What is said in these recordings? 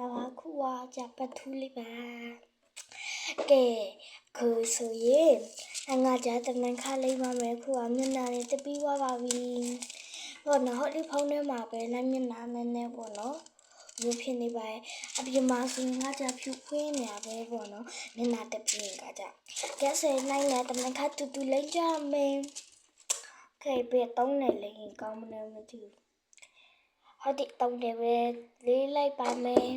လာပါခုဝါကြပတ်ထူးလေးပါကဲခုဆိုရင်ငါကြတမန်ခလေးပါမယ်ခုကမျက်နှာနဲ့တပီးသွားပါပြီဟောနော်ဟောဒီဖုန်းထဲမှာပဲလိုက်မျက်နှာနည်းနည်းပေါ့နော်မျိုးဖြစ်နေပါရဲ့အပြင်မှာဆိုငါကြဖြူခွင်းနေရပဲပေါ့နော်မျက်နှာတပီးကကြကဲဆယ်နိုင်နဲ့တမန်ခတူတူလိမ့်ကြမယ်ခဲပဲတုံးနေလိမ့်ကောင်းမလို့မသိဘူးဟောဒီတုံးတယ်ပဲလေးလိုက်ပါမယ်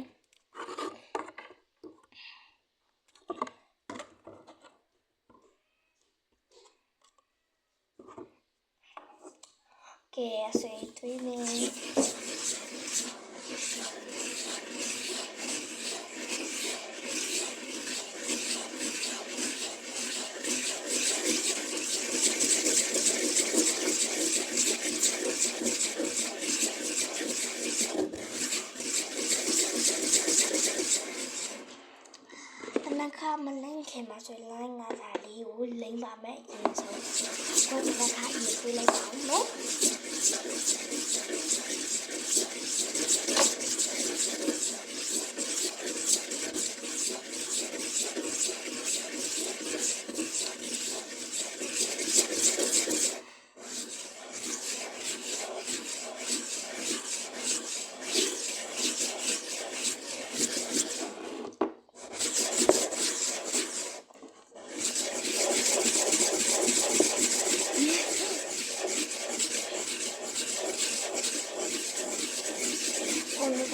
ကဲဆွေးသွေးနေမလိမ့်ခင်မှာဆိုလိုင်းငါးစာလေးကိုလိမ့်ပါမယ်အရင်ဆုံးကိုယ်ကခါရေးပေးလိုက်ပါဦးနော်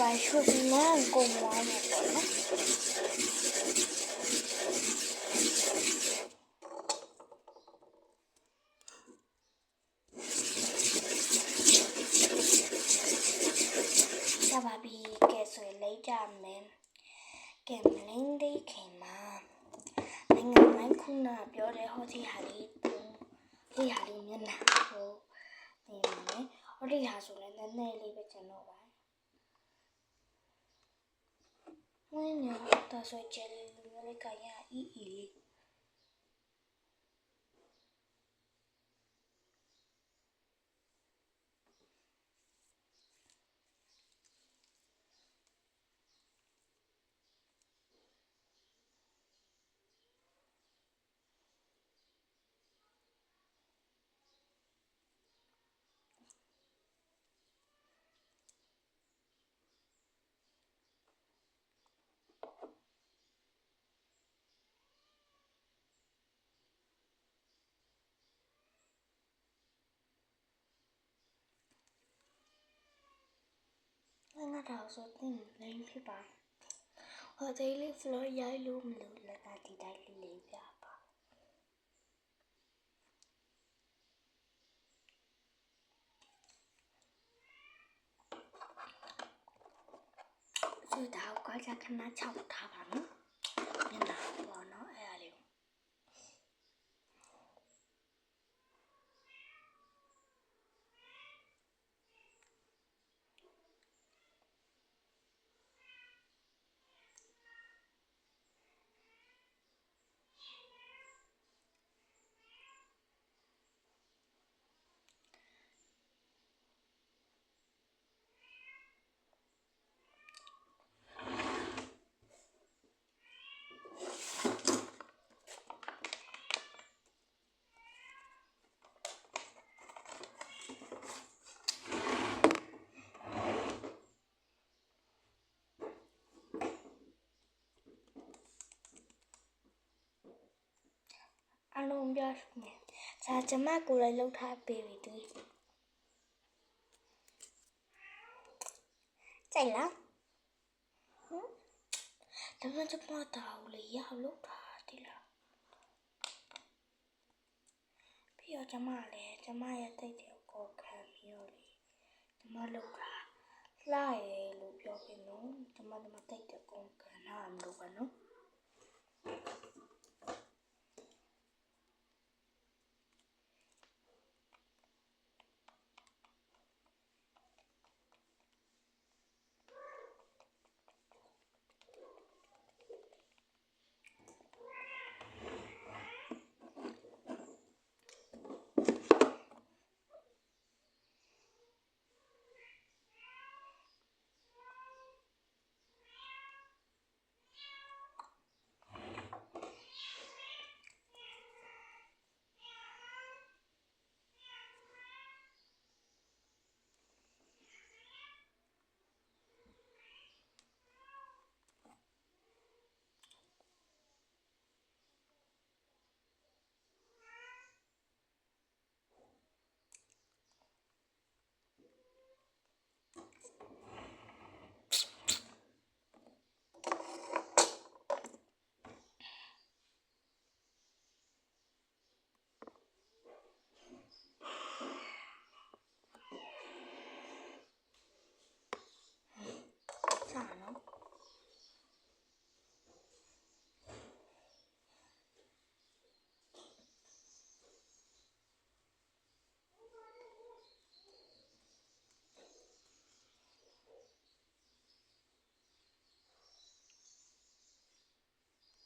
ဘာရှုပ်နေကုန်သွားမှာပေါ့နော်ရပါပြီကဲဆိုလိုက်ကြမယ်ကဲမလင်းသေးခင်မှာနိုင်ငံမိုင်းခုနပြောတဲ့ဟောဒီဟာလေးဒီဟာလေးမျက်နှာကိုနေမယ်ဟောဒီဟာဆိုလည်းနည်းနည်းလေးပဲကျွန်တော်ပါဝင်းနေတော့ဆိုချယ်လူမျိုးလေးကရအီလေးငါတော့ဆိုတင်လိမ့်ဖြစ်ပါဟိုဒေးလီဖလော်ရိုက်လို့မလို့လည်းဒီတိုင်းလေးပြပါဆိုတော့ကကြခဏချောက်ထားပါနော်ညနာပေါ့နော်အဲ့ဒါလေးအလုံးပြနေစာကျမကိုလည်းလှုပ်ထားပေးပြီသူကြိုက်လားဒါမှကျမတောင်းလေရလှုပ်ထားတယ်လားပြီးတော့ကျမလည်းကျမရဲ့တိတ်တဲ့ကိုခံပြီးတော့လေကျမလှုပ်ထားလှရဲလို့ပြောပြနော်ကျမတိတ်တဲ့ကိုခံတာမလို့ပါနော်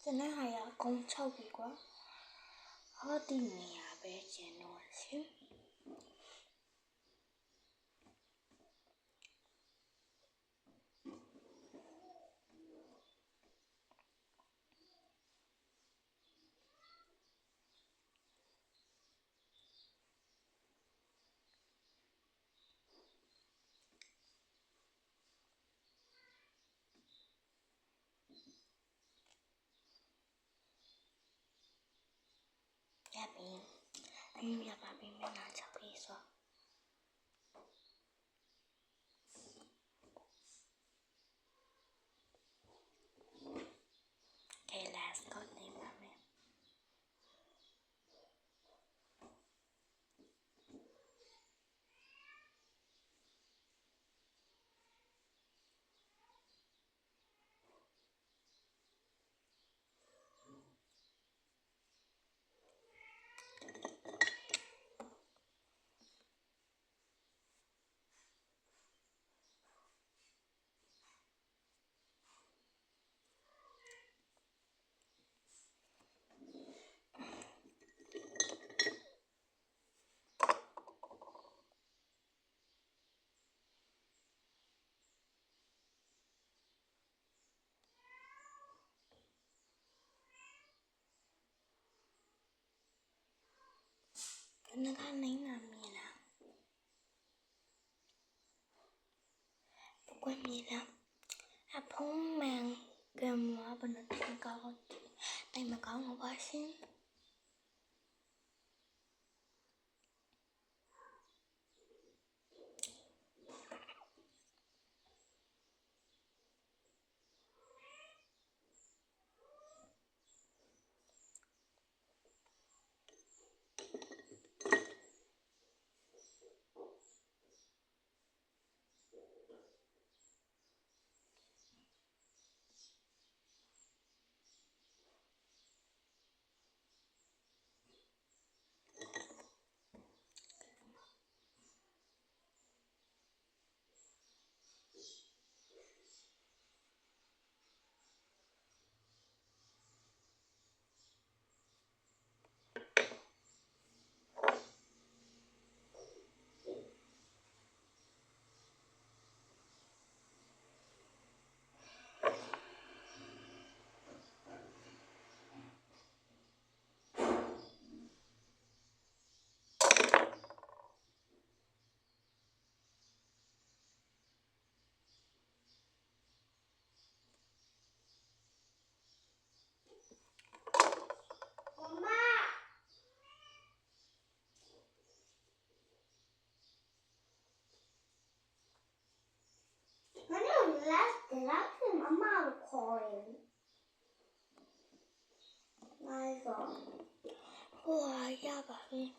ကျွန်တော်ဟာရအကုန်6ပြီကွာဟောဒီနေရာပဲကျန်တော့ရှင် ရပြီအင်းရပါပြီမနာချပြီဆိုကဲ let's go နေပါမယ်那个没拿米了，不管米了，啊碰面跟我不能太高，但么高我不行。哇，哑巴呗。